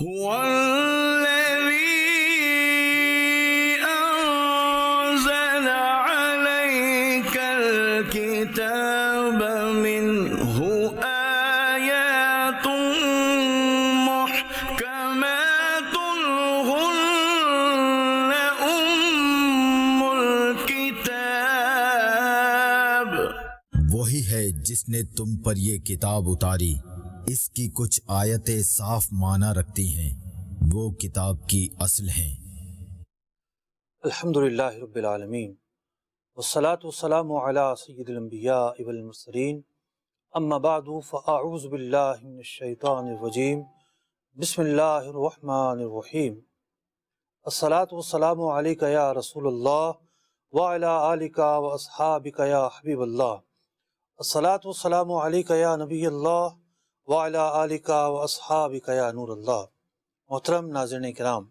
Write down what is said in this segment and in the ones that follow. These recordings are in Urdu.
هو الذي أنزل عليك الكتاب منه آيات محكمات هن أم الكتاب. وہی ہے جس نے تم پر یہ کتاب اتاری، اس کی کچھ آیتیں صاف معنی رکھتی ہیں، وہ کتاب کی اصل ہیں۔ الحمدللہ رب العالمین والصلاة والسلام علی سید الانبیاء والمرسلین، اما بعد فاعوذ باللہ من الشیطان الرجیم، بسم اللہ الرحمن الرحیم۔ الصلاة والسلام علیک یا رسول اللہ وعلی آلک واصحابک یا حبیب اللہ۔ الصلاة والسلام علیک یا نبی اللہ وعلی آلک واصحابک یا نور اللہ۔ محترم ناظرین کرام،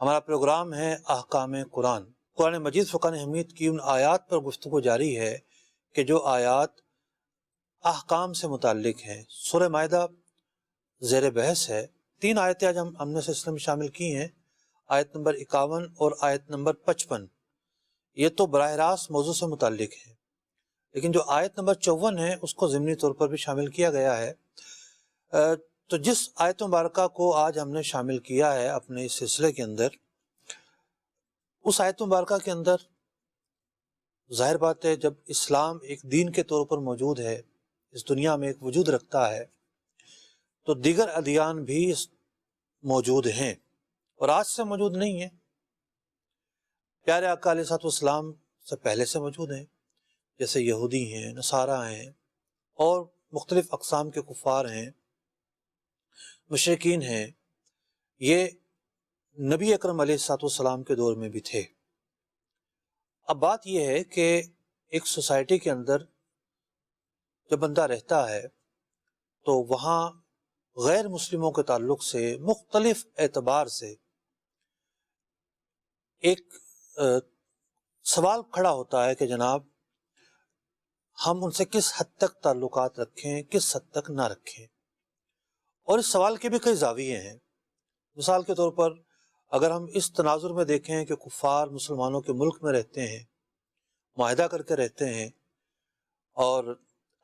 ہمارا پروگرام ہے احکام قرآن۔ قرآن مجید فقان حمید کی ان آیات پر گفتگو جاری ہے کہ جو آیات احکام سے متعلق ہیں۔ سورہ مائدہ زیر بحث ہے۔ 3 آیتیں آج ہم نے سلسلے میں شامل کی ہیں، آیت نمبر 51 اور آیت نمبر 55۔ یہ تو براہ راست موضوع سے متعلق ہے، لیکن جو آیت نمبر 54 ہے اس کو ضمنی طور پر بھی شامل کیا گیا ہے۔ تو جس آیت مبارکہ کو آج ہم نے شامل کیا ہے اپنے اس سلسلے کے اندر، اس آیت مبارکہ کے اندر ظاہر بات ہے جب اسلام ایک دین کے طور پر موجود ہے، اس دنیا میں ایک وجود رکھتا ہے، تو دیگر ادیان بھی موجود ہیں اور آج سے موجود نہیں ہیں۔ پیارے آقا علیہ الصلوۃ والسلام سے پہلے سے موجود ہیں، جیسے یہودی ہیں، نصارہ ہیں اور مختلف اقسام کے کفار ہیں، مشرکین ہیں۔ یہ نبی اکرم علیہ الصلوۃ والسلام کے دور میں بھی تھے۔ اب بات یہ ہے کہ ایک سوسائٹی کے اندر جب بندہ رہتا ہے تو وہاں غیر مسلموں کے تعلق سے مختلف اعتبار سے ایک سوال کھڑا ہوتا ہے کہ جناب ہم ان سے کس حد تک تعلقات رکھیں، کس حد تک نہ رکھیں۔ اور اس سوال کے بھی کئی زاویے ہیں۔ مثال کے طور پر اگر ہم اس تناظر میں دیکھیں کہ کفار مسلمانوں کے ملک میں رہتے ہیں، معاہدہ کر کے رہتے ہیں اور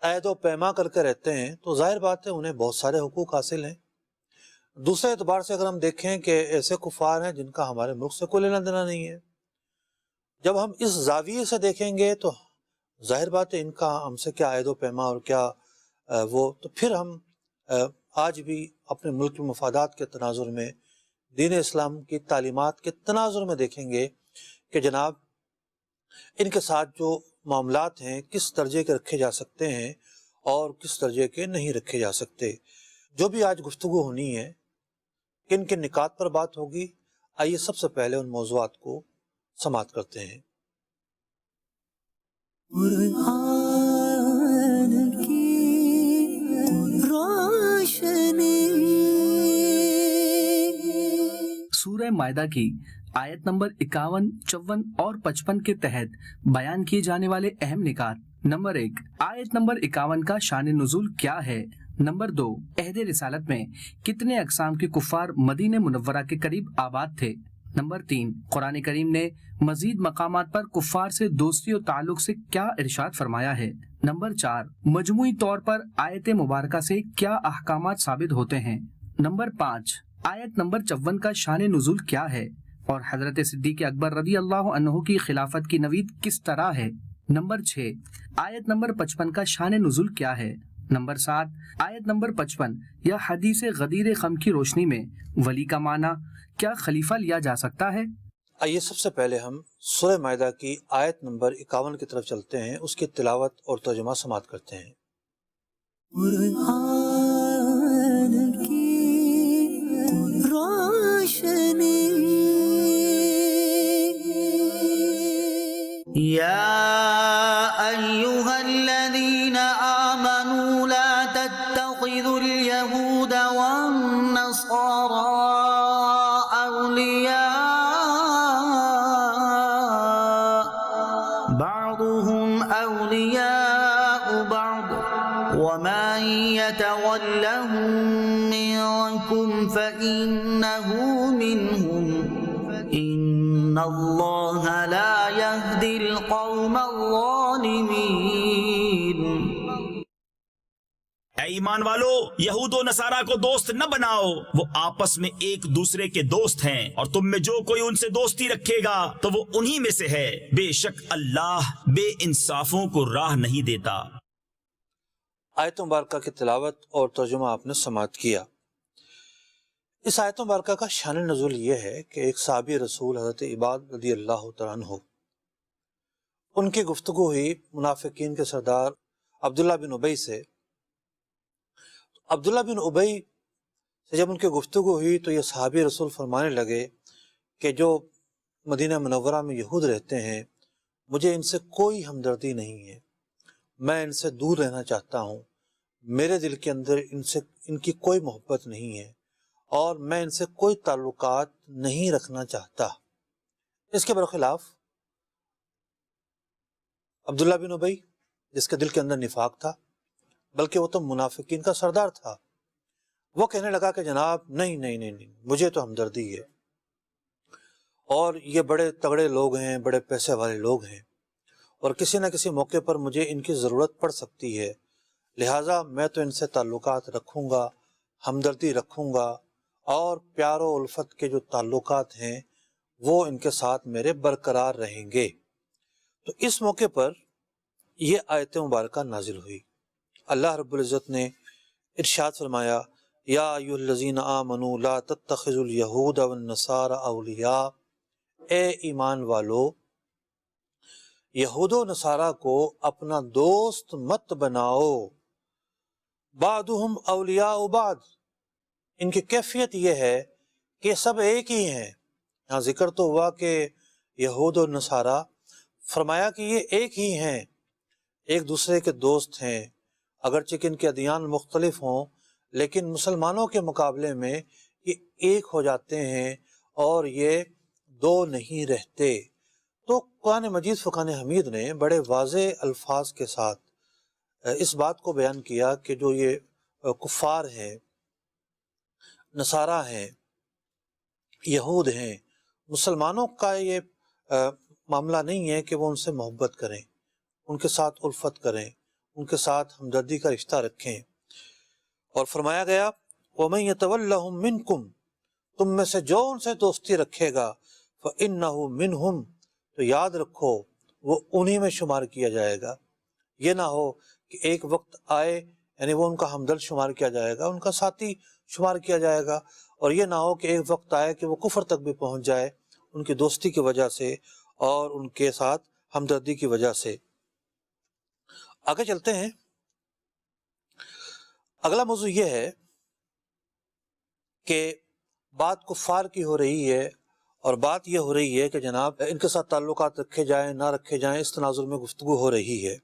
عہد و پیما کر کے رہتے ہیں، تو ظاہر بات ہے انہیں بہت سارے حقوق حاصل ہیں۔ دوسرے اعتبار سے اگر ہم دیکھیں کہ ایسے کفار ہیں جن کا ہمارے ملک سے کوئی لینا دینا نہیں ہے، جب ہم اس زاویے سے دیکھیں گے تو ظاہر بات ہے ان کا ہم سے کیا عہد و پیما اور کیا وہ، تو پھر ہم آج بھی اپنے ملک کے مفادات کے تناظر میں، دین اسلام کی تعلیمات کے تناظر میں دیکھیں گے کہ جناب ان کے ساتھ جو معاملات ہیں کس درجے کے رکھے جا سکتے ہیں اور کس درجے کے نہیں رکھے جا سکتے۔ جو بھی آج گفتگو ہونی ہے، کن کن نکات پر بات ہوگی، آئیے سب سے پہلے ان موضوعات کو سماعت کرتے ہیں۔ قرآن کی روشنی۔ سورہ مائدہ کی آیت نمبر 51، 54 اور 55 کے تحت بیان کیے جانے والے اہم نکات۔ نمبر 1، آیت نمبر 51 کا شان نزول کیا ہے؟ نمبر 2، عہد رسالت میں کتنے اقسام کے کفار مدینہ منورہ کے قریب آباد تھے؟ نمبر 3، قرآن کریم نے مزید مقامات پر کفار سے دوستی و تعلق سے کیا ارشاد فرمایا ہے؟ نمبر 4، مجموعی طور پر آیت مبارکہ سے کیا احکامات ثابت ہوتے ہیں؟ نمبر 5، آیت نمبر 54 کا شان نزول کیا ہے اور حضرت صدیق اکبر رضی اللہ عنہ کی خلافت کی نوید کس طرح ہے؟ نمبر 6، آیت نمبر 55 کا شان نزول کیا ہے؟ نمبر 7، آیت نمبر 55 یا حدیث غدیر خم کی روشنی میں ولی کا معنی کیا خلیفہ لیا جا سکتا ہے؟ آئیے سب سے پہلے ہم سورہ مائدہ کی آیت نمبر 51 کی طرف چلتے ہیں، اس کی تلاوت اور ترجمہ سماعت کرتے ہیں۔ قرآن کی روشنی۔ یا ایھا الذین آمنوا لا تتخذوا اليہود والنصارى أولياء بعضهم أولياء بعض ومن يتولهم منكم بكم فإنه منهم إن الله لا يهدي القوم الظالمين۔ اے ایمان والو، یہود و نصارہ کو دوست نہ بناؤ، وہ آپس میں ایک دوسرے کے دوست ہیں، اور تم میں جو کوئی ان سے دوستی رکھے گا تو وہ انہی میں سے ہے۔ بے شک اللہ بے انصافوں کو راہ نہیں دیتا۔ آیت مبارکہ کی تلاوت اور ترجمہ آپ نے سماعت کیا۔ اس آیت مبارکہ کا شان نزول یہ ہے کہ ایک صحابی رسول حضرت عباد رضی اللہ تعالیٰ عنہ، ان کی گفتگو ہوئی منافقین کے سردار عبداللہ بن ابی سے۔ عبداللہ بن ابی سے جب ان کی گفتگو ہوئی تو یہ صحابی رسول فرمانے لگے کہ جو مدینہ منورہ میں یہود رہتے ہیں، مجھے ان سے کوئی ہمدردی نہیں ہے، میں ان سے دور رہنا چاہتا ہوں، میرے دل کے اندر ان کی کوئی محبت نہیں ہے، اور میں ان سے کوئی تعلقات نہیں رکھنا چاہتا۔ اس کے برخلاف عبداللہ بن ابی، جس کے دل کے اندر نفاق تھا، بلکہ وہ تو منافقین کا سردار تھا، وہ کہنے لگا کہ جناب نہیں نہیں نہیں نہیں، مجھے تو ہمدردی ہے، اور یہ بڑے تگڑے لوگ ہیں، بڑے پیسے والے لوگ ہیں، اور کسی نہ کسی موقع پر مجھے ان کی ضرورت پڑ سکتی ہے، لہٰذا میں تو ان سے تعلقات رکھوں گا، ہمدردی رکھوں گا، اور پیار و الفت کے جو تعلقات ہیں وہ ان کے ساتھ میرے برقرار رہیں گے۔ تو اس موقع پر یہ آیت مبارکہ نازل ہوئی۔ اللہ رب العزت نے ارشاد فرمایا، یا ایھا الذین آمنوا لا تتخذوا الیہود والنصارى اولیاء، اے ایمان والو، یہود و نصارہ کو اپنا دوست مت بناؤ، بعضهم اولیاء بعض، ان کی کیفیت یہ ہے کہ سب ایک ہی ہیں۔ یہاں ذکر تو ہوا کہ یہود و نصارہ، فرمایا کہ یہ ایک ہی ہیں، ایک دوسرے کے دوست ہیں، اگرچہ کہ ان کے ادیان مختلف ہوں، لیکن مسلمانوں کے مقابلے میں یہ ایک ہو جاتے ہیں اور یہ دو نہیں رہتے۔ تو قرآن مجید فرقان حمید نے بڑے واضح الفاظ کے ساتھ اس بات کو بیان کیا کہ جو یہ کفار ہیں، نصارہ ہیں، یہود ہیں، مسلمانوں کا یہ معاملہ نہیں ہے کہ وہ ان سے محبت کریں، ان کے ساتھ الفت کریں، ان کے ساتھ ہمدردی کا رشتہ رکھیں۔ اور فرمایا گیا وَمَن يَتَوَلَّهُم مِّنكُم، تم میں سے جو ان سے دوستی رکھے گا، فَإِنَّهُ مِنْهُمْ، تو یاد رکھو وہ انہی میں شمار کیا جائے گا۔ یہ نہ ہو کہ ایک وقت آئے، یعنی وہ ان کا ہمدرد شمار کیا جائے گا، ان کا ساتھی شمار کیا جائے گا، اور یہ نہ ہو کہ ایک وقت آئے کہ وہ کفر تک بھی پہنچ جائے ان کی دوستی کی وجہ سے اور ان کے ساتھ ہمدردی کی وجہ سے۔ آگے چلتے ہیں۔ اگلا موضوع یہ ہے کہ بات کفار کی ہو رہی ہے، اور بات یہ ہو رہی ہے کہ جناب ان کے ساتھ تعلقات رکھے جائیں نہ رکھے جائیں، اس تناظر میں گفتگو ہو رہی ہے۔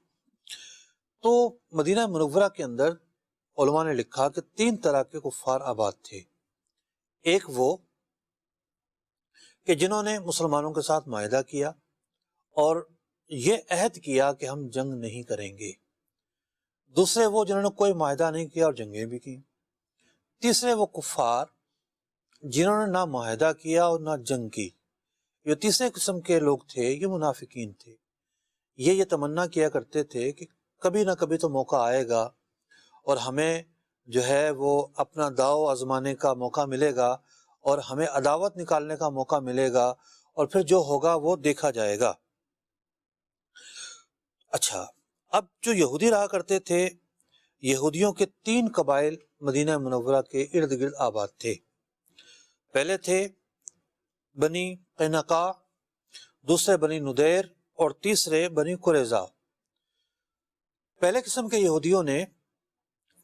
تو مدینہ منورہ کے اندر علماء نے لکھا کہ 3 طرح کے کفار آباد تھے۔ ایک وہ کہ جنہوں نے مسلمانوں کے ساتھ معاہدہ کیا اور یہ عہد کیا کہ ہم جنگ نہیں کریں گے۔ دوسرے وہ جنہوں نے کوئی معاہدہ نہیں کیا اور جنگیں بھی کی۔ تیسرے وہ کفار جنہوں نے نہ معاہدہ کیا اور نہ جنگ کی۔ یہ تیسرے قسم کے لوگ تھے، یہ منافقین تھے۔ یہ تمنا کیا کرتے تھے کہ کبھی نہ کبھی تو موقع آئے گا اور ہمیں جو ہے وہ اپنا داؤ آزمانے کا موقع ملے گا، اور ہمیں عداوت نکالنے کا موقع ملے گا، اور پھر جو ہوگا وہ دیکھا جائے گا۔ اچھا، اب جو یہودی رہا کرتے تھے، یہودیوں کے 3 قبائل مدینہ منورہ کے ارد گرد آباد تھے۔ پہلے تھے بنی قینقاع، دوسرے بنی نذیر، اور تیسرے بنی قریظہ۔ پہلے قسم کے یہودیوں نے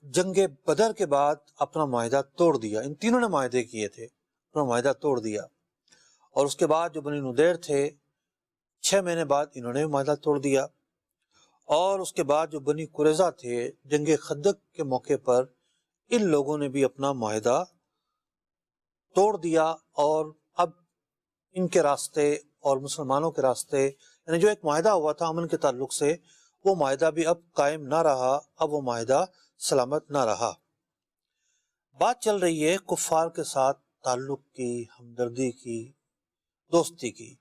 جنگ بدر کے بعد اپنا معاہدہ توڑ دیا۔ ان تینوں نے معاہدے کیے تھے، اپنا معاہدہ توڑ دیا، اور اس کے بعد جو بنی نذیر تھے 6 مہینے بعد انہوں نے معاہدہ توڑ دیا، اور اس کے بعد جو بنی قریظہ تھے جنگ خندق کے موقع پر ان لوگوں نے بھی اپنا معاہدہ توڑ دیا، اور اب ان کے راستے اور مسلمانوں کے راستے، یعنی جو ایک معاہدہ ہوا تھا امن کے تعلق سے، وہ معاہدہ بھی اب قائم نہ رہا، اب وہ معاہدہ سلامت نہ رہا۔ بات چل رہی ہے کفار کے ساتھ تعلق کی، ہمدردی کی، دوستی کی۔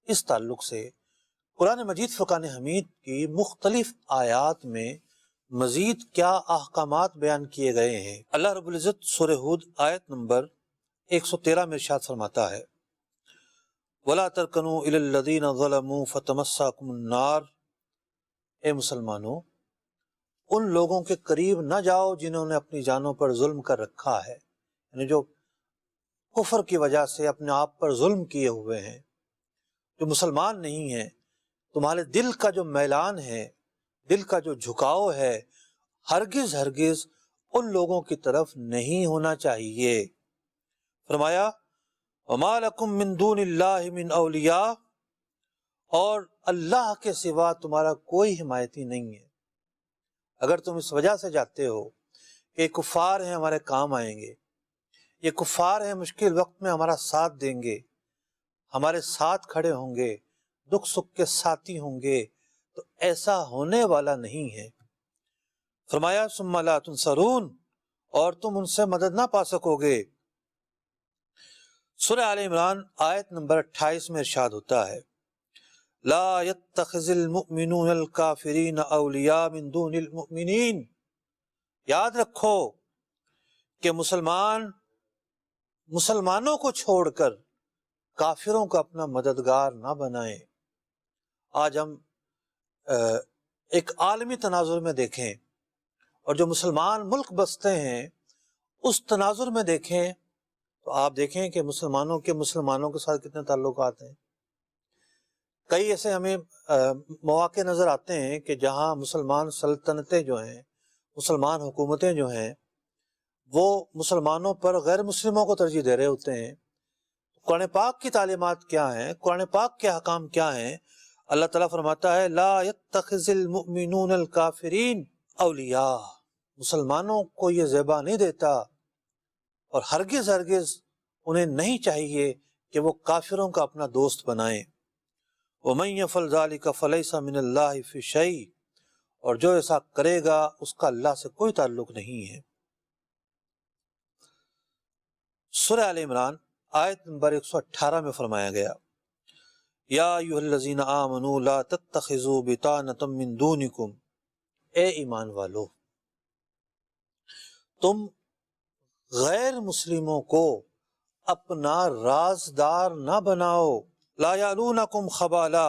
اس تعلق سے قرآن مجید فرقان حمید کی مختلف آیات میں مزید کیا احکامات بیان کیے گئے ہیں۔ اللہ رب العزت سورہ ہود آیت نمبر 113 میں ارشاد فرماتا ہے وَلَا تَرْكَنُوا إِلَى الَّذِينَ ظَلَمُوا فَتَمَسَّكُمُ النَّارُ، اے مسلمانوں ان لوگوں کے قریب نہ جاؤ جنہوں نے اپنی جانوں پر ظلم کر رکھا ہے، یعنی جو کفر کی وجہ سے اپنے آپ پر ظلم کیے ہوئے ہیں، جو مسلمان نہیں ہیں۔ تمہارے دل کا جو میلان ہے، دل کا جو جھکاؤ ہے، ہرگز ہرگز ان لوگوں کی طرف نہیں ہونا چاہیے۔ فرمایا وَمَا لَكُم مِّن دُونِ اللَّهِ مِنْ أَوْلِيَاءَ، اور اللہ کے سوا تمہارا کوئی حمایتی نہیں ہے۔ اگر تم اس وجہ سے جاتے ہو کہ یہ کفار ہیں ہمارے کام آئیں گے، یہ کفار ہیں مشکل وقت میں ہمارا ساتھ دیں گے، ہمارے ساتھ کھڑے ہوں گے، دکھ سکھ کے ساتھی ہوں گے، تو ایسا ہونے والا نہیں ہے۔ فرمایا ثم لا تنصرون، اور تم ان سے مدد نہ پا سکو گے۔ سورہ آل عمران آیت نمبر 28 میں ارشاد ہوتا ہے لا يتخذ المؤمنون الكافرین اولیاء من دون المؤمنین، یاد رکھو کہ مسلمانوں کو چھوڑ کر کافروں کو اپنا مددگار نہ بنائیں۔ آج ہم ایک عالمی تناظر میں دیکھیں اور جو مسلمان ملک بستے ہیں اس تناظر میں دیکھیں تو آپ دیکھیں کہ مسلمانوں کے ساتھ کتنے تعلقات ہیں۔ کئی ایسے ہمیں مواقع نظر آتے ہیں کہ جہاں مسلمان سلطنتیں جو ہیں، مسلمان حکومتیں جو ہیں، وہ مسلمانوں پر غیر مسلموں کو ترجیح دے رہے ہوتے ہیں۔ قرآن پاک کی تعلیمات کیا ہیں، قرآن پاک کے احکام کیا ہیں؟ اللہ تعالیٰ فرماتا ہے لا يتخذ المؤمنون الکافرین اولیاء، مسلمانوں کو یہ زیبا نہیں دیتا اور ہرگز ہرگز انہیں نہیں چاہیے کہ وہ کافروں کا اپنا دوست بنائیں۔ وَمَن يَفْعَلْ ذَلِكَ فَلَيْسَ مِنَ اللَّهِ فِي شَيْءٍ، اور جو ایسا کرے گا اس کا اللہ سے کوئی تعلق نہیں ہے۔ سورہ آل عمران آیت نمبر 118 میں فرمایا گیا یا ایھا الذین آمنوا لا تتخذوا بطانة من دونکم، اے ایمان والو تم غیر مسلموں کو اپنا رازدار نہ بناؤ، لا یعلونکم خبالا،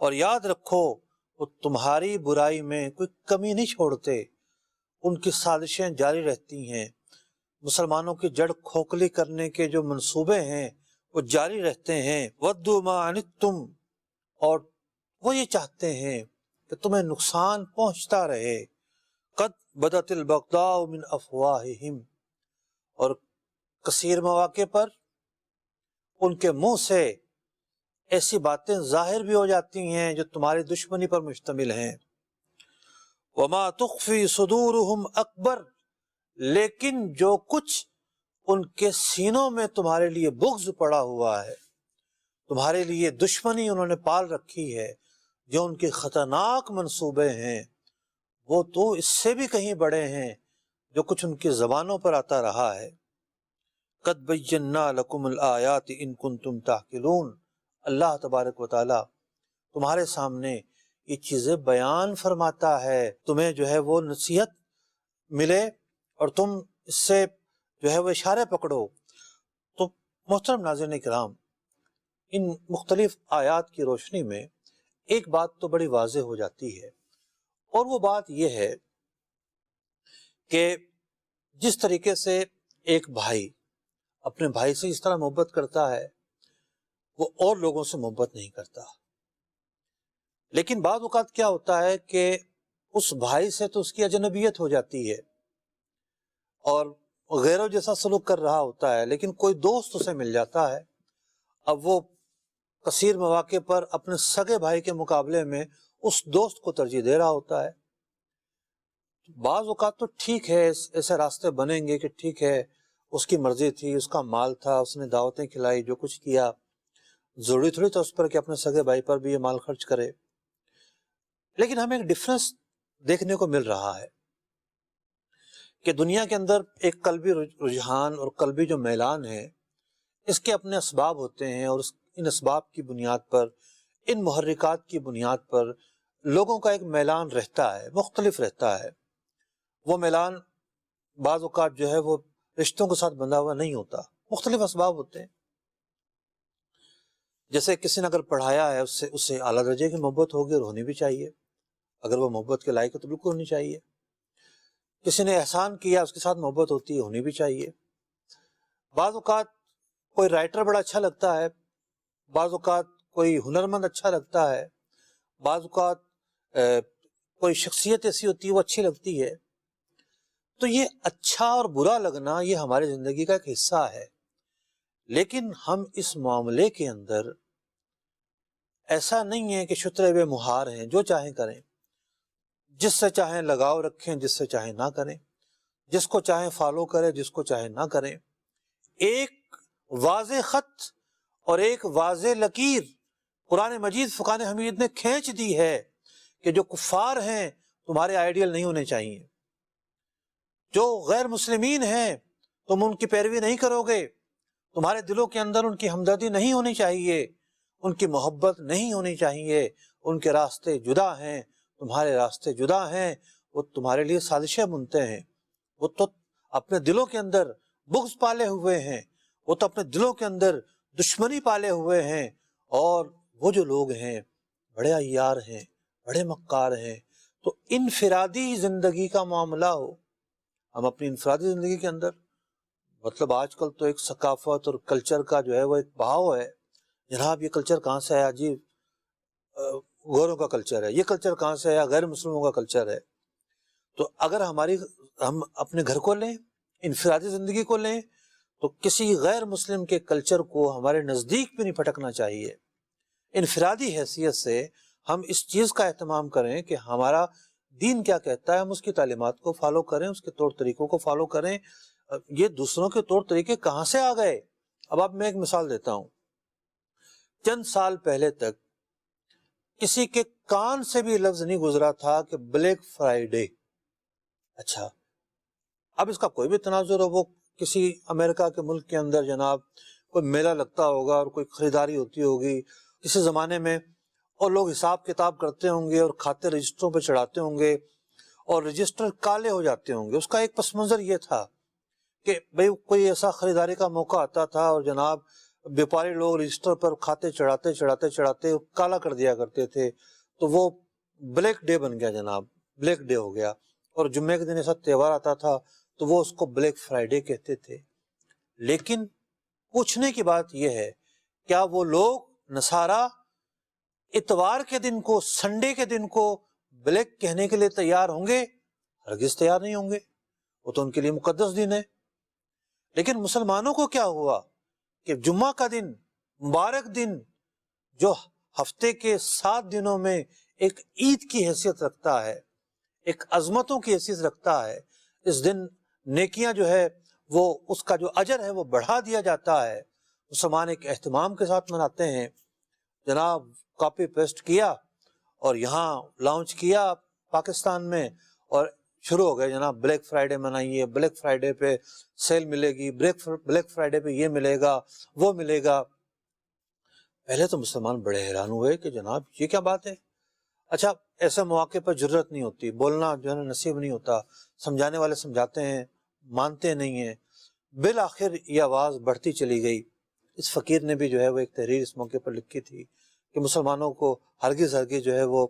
اور یاد رکھو وہ تمہاری برائی میں کوئی کمی نہیں چھوڑتے، ان کی سازشیں جاری رہتی ہیں، مسلمانوں کی جڑ کھوکھلی کرنے کے جو منصوبے ہیں وہ جاری رہتے ہیں۔ وَدُّوا مَا عَنِتُّمْ، اور وہ یہ چاہتے ہیں کہ تمہیں نقصان پہنچتا رہے۔ قَدْ بَدَتِ الْبَغْضَاءُ مِنْ أَفْوَاهِهِمْ، اور کثیر مواقع پر ان کے منہ سے ایسی باتیں ظاہر بھی ہو جاتی ہیں جو تمہاری دشمنی پر مشتمل ہیں۔ وَمَا تُخْفِي صُدُورُهُمْ أَكْبَرُ، لیکن جو کچھ ان کے سینوں میں تمہارے لیے بغض پڑا ہوا ہے، تمہارے لیے دشمنی انہوں نے پال رکھی ہے، جو ان کے خطرناک منصوبے ہیں، وہ تو اس سے بھی کہیں بڑے ہیں جو کچھ ان کی زبانوں پر آتا رہا ہے۔ قَدْ بَيَّنَّا لَكُمُ الْآيَاتِ إِن كُنتُمْ تَعْقِلُونَ، اللہ تبارک و تعالی تمہارے سامنے یہ چیزیں بیان فرماتا ہے، تمہیں جو ہے وہ نصیحت ملے اور تم اس سے جو ہے وہ اشارے پکڑو۔ تو محترم ناظرین کرام، ان مختلف آیات کی روشنی میں ایک بات تو بڑی واضح ہو جاتی ہے، اور وہ بات یہ ہے کہ جس طریقے سے ایک بھائی اپنے بھائی سے اس طرح محبت کرتا ہے وہ اور لوگوں سے محبت نہیں کرتا، لیکن بعض اوقات کیا ہوتا ہے کہ اس بھائی سے تو اس کی اجنبیت ہو جاتی ہے اور غیروں جیسا سلوک کر رہا ہوتا ہے، لیکن کوئی دوست اسے مل جاتا ہے، اب وہ کثیر مواقع پر اپنے سگے بھائی کے مقابلے میں اس دوست کو ترجیح دے رہا ہوتا ہے۔ بعض اوقات تو ٹھیک ہے، ایسے راستے بنیں گے کہ ٹھیک ہے اس کی مرضی تھی، اس کا مال تھا، اس نے دعوتیں کھلائی، جو کچھ کیا، ضروری تھوڑی تھا اس پر کہ اپنے سگے بھائی پر بھی یہ مال خرچ کرے۔ لیکن ہمیں ایک ڈفرنس دیکھنے کو مل رہا ہے کہ دنیا کے اندر ایک قلبی رجحان اور قلبی جو میلان ہے اس کے اپنے اسباب ہوتے ہیں، اور ان اسباب کی بنیاد پر، ان محرکات کی بنیاد پر لوگوں کا ایک میلان رہتا ہے، مختلف رہتا ہے۔ وہ میلان بعض اوقات جو ہے وہ رشتوں کے ساتھ بندھا ہوا نہیں ہوتا، مختلف اسباب ہوتے ہیں۔ جیسے کسی نے اگر پڑھایا ہے اس سے اعلیٰ درجے کی محبت ہوگی اور ہونی بھی چاہیے، اگر وہ محبت کے لائق ہے تو بالکل ہونی چاہیے۔ کسی نے احسان کیا، اس کے ساتھ محبت ہوتی ہے، ہونی بھی چاہیے۔ بعض اوقات کوئی رائٹر بڑا اچھا لگتا ہے، بعض اوقات کوئی ہنرمند اچھا لگتا ہے، بعض اوقات کوئی شخصیت ایسی ہوتی ہے وہ اچھی لگتی ہے۔ تو یہ اچھا اور برا لگنا یہ ہماری زندگی کا ایک حصہ ہے، لیکن ہم اس معاملے کے اندر ایسا نہیں ہے کہ شترے بے مہار ہیں، جو چاہیں کریں، جس سے چاہیں لگاؤ رکھیں، جس سے چاہیں نہ کریں، جس کو چاہیں فالو کریں، جس کو چاہیں نہ کریں۔ ایک واضح خط اور ایک واضح لکیر قرآن مجید فقان حمید نے کھینچ دی ہے کہ جو کفار ہیں تمہارے آئیڈیل نہیں ہونے چاہیے، جو غیر مسلمین ہیں تم ان کی پیروی نہیں کرو گے، تمہارے دلوں کے اندر ان کی ہمدردی نہیں ہونی چاہیے، ان کی محبت نہیں ہونی چاہیے، ان کے راستے جدا ہیں، تمہارے راستے جدا ہیں، وہ تمہارے لیے سازشیں بنتے ہیں، وہ تو اپنے دلوں کے اندر بغض پالے ہوئے ہیں، وہ تو اپنے دلوں کے اندر دشمنی پالے ہوئے ہیں، اور وہ جو لوگ ہیں بڑے عیار ہیں، بڑے مکار ہیں۔ تو انفرادی زندگی کا معاملہ ہو، ہم اپنی انفرادی زندگی کے اندر، مطلب آج کل تو ایک ثقافت اور کلچر کا جو ہے وہ ایک بہاؤ ہے، جناب یہ کلچر کہاں سے آیا جی؟ غوروں کا کلچر ہے، یہ کلچر کہاں سے آیا؟ غیر مسلموں کا کلچر ہے۔ تو اگر ہم اپنے گھر کو لیں، انفرادی زندگی کو لیں، تو کسی غیر مسلم کے کلچر کو ہمارے نزدیک بھی نہیں پھٹکنا چاہیے۔ انفرادی حیثیت سے ہم اس چیز کا اہتمام کریں کہ ہمارا دین کیا کہتا ہے، ہم اس کی تعلیمات کو فالو کریں، اس کے طور طریقوں کو فالو کریں۔ یہ دوسروں کے طور طریقے کہاں سے آ گئے؟ اب آپ میں ایک مثال دیتا ہوں۔ چند سال پہلے تک کسی کے کان سے بھی لفظ نہیں گزرا تھا کہ بلیک فرائیڈے۔ اچھا، اب اس کا کوئی بھی تناظر ہو، وہ کسی امریکہ کے ملک کے اندر جناب کوئی میلہ لگتا ہوگا اور کوئی خریداری ہوتی ہوگی کسی زمانے میں، اور لوگ حساب کتاب کرتے ہوں گے اور کھاتے رجسٹروں پہ چڑھاتے ہوں گے اور رجسٹر کالے ہو جاتے ہوں گے۔ اس کا ایک پس منظر یہ تھا کہ بھئی کوئی ایسا خریداری کا موقع آتا تھا اور جناب بیپاری لوگ رجسٹر پر کھاتے چڑھاتے کالا کر دیا کرتے تھے، تو وہ بلیک ڈے بن گیا جناب، بلیک ڈے ہو گیا۔ اور جمعے کے دن ایسا تہوار آتا تھا تو وہ اس کو بلیک فرائیڈے کہتے تھے۔ لیکن پوچھنے کی بات یہ ہے، کیا وہ لوگ نصارہ اتوار کے دن کو، سنڈے کے دن کو بلیک کہنے کے لیے تیار ہوں گے؟ ہرگز تیار نہیں ہوں گے، وہ تو ان کے لیے مقدس دن ہے۔ لیکن مسلمانوں کو کیا ہوا کہ جمعہ کا دن، مبارک دن، جو ہفتے کے 7 دنوں میں ایک عید کی حیثیت رکھتا ہے، ایک عظمتوں کی حیثیت رکھتا ہے، اس دن نیکیاں جو ہے وہ اس کا جو اجر ہے وہ بڑھا دیا جاتا ہے۔ مسلمان ایک اہتمام کے ساتھ مناتے ہیں، جناب کاپی پیسٹ کیا اور یہاں لانچ کیا پاکستان میں، اور شروع ہو گئے جناب بلیک فرائیڈے منائیے، بلیک فرائیڈے پہ سیل ملے گی، بلیک فرائیڈے پہ یہ ملے گا، وہ ملے گا۔ پہلے تو مسلمان بڑے حیران ہوئے کہ جناب یہ کیا بات ہے۔ اچھا، ایسے مواقع پر جرت نہیں ہوتی، بولنا جو ہے نصیب نہیں ہوتا، سمجھانے والے سمجھاتے ہیں، مانتے نہیں ہیں۔ بالآخر یہ آواز بڑھتی چلی گئی۔ اس فقیر نے بھی جو ہے وہ ایک تحریر اس موقع پر لکھی تھی کہ مسلمانوں کو ہرگز جو ہے وہ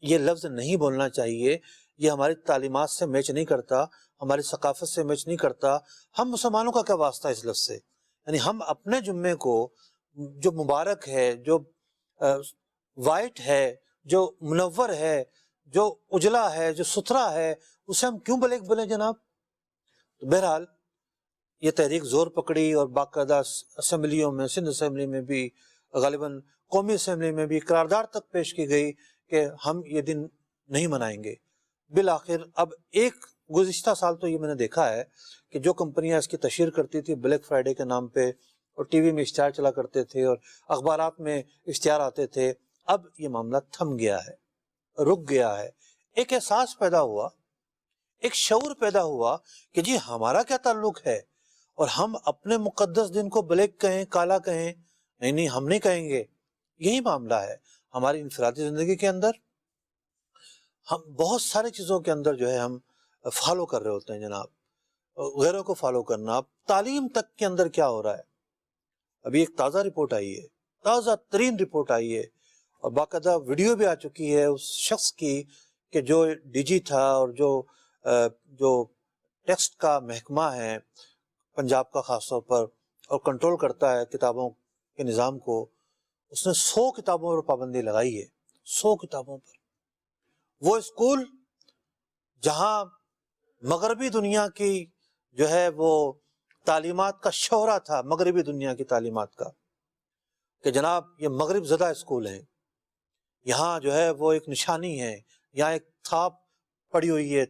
یہ لفظ نہیں بولنا چاہیے، یہ ہماری تعلیمات سے میچ نہیں کرتا، ہماری ثقافت سے میچ نہیں کرتا۔ ہم مسلمانوں کا کیا واسطہ اس لفظ سے؟ یعنی ہم اپنے جمعے کو جو مبارک ہے، جو وائٹ ہے، جو منور ہے، جو اجلا ہے، جو ستھرا ہے، اسے ہم کیوں بلیک بولیں جناب؟ تو بہرحال یہ تحریک زور پکڑی اور باقاعدہ اسمبلیوں میں، سندھ اسمبلی میں بھی، غالباً قومی اسمبلی میں بھی قرارداد تک پیش کی گئی کہ ہم یہ دن نہیں منائیں گے۔ بالآخر اب ایک گزشتہ سال تو یہ میں نے دیکھا ہے کہ جو کمپنیاں اس کی تشہیر کرتی تھی بلیک فرائیڈے کے نام پہ، اور ٹی وی میں اشتہار چلا کرتے تھے اور اخبارات میں اشتہار آتے تھے، اب یہ معاملہ تھم گیا ہے، رک گیا ہے۔ ایک احساس پیدا ہوا، ایک شعور پیدا ہوا کہ جی ہمارا کیا تعلق ہے، اور ہم اپنے مقدس دن کو بلیک کہیں، کالا کہیں، نہیں ہم نہیں کہیں گے۔ یہی معاملہ ہے ہماری انفرادی زندگی کے اندر۔ ہم بہت ساری چیزوں کے اندر جو ہے ہم فالو کر رہے ہوتے ہیں جناب، غیروں کو فالو کرنا۔ اب تعلیم تک کے اندر کیا ہو رہا ہے، ابھی ایک تازہ رپورٹ آئی ہے، تازہ ترین رپورٹ آئی ہے، اور باقاعدہ ویڈیو بھی آ چکی ہے اس شخص کی کہ جو ڈی جی تھا اور جو ٹیکسٹ کا محکمہ ہے پنجاب کا خاص طور پر، اور کنٹرول کرتا ہے کتابوں کے نظام کو، اس نے 100 کتابوں پر پابندی لگائی ہے، 100 کتابوں پر۔ وہ اسکول جہاں مغربی دنیا کی جو ہے وہ تعلیمات کا شہرہ تھا، مغربی دنیا کی تعلیمات کا، کہ جناب یہ مغرب زدہ اسکول ہیں، یہاں جو ہے وہ ایک نشانی ہے، یہاں ایک تھاپ پڑی ہوئی ہے،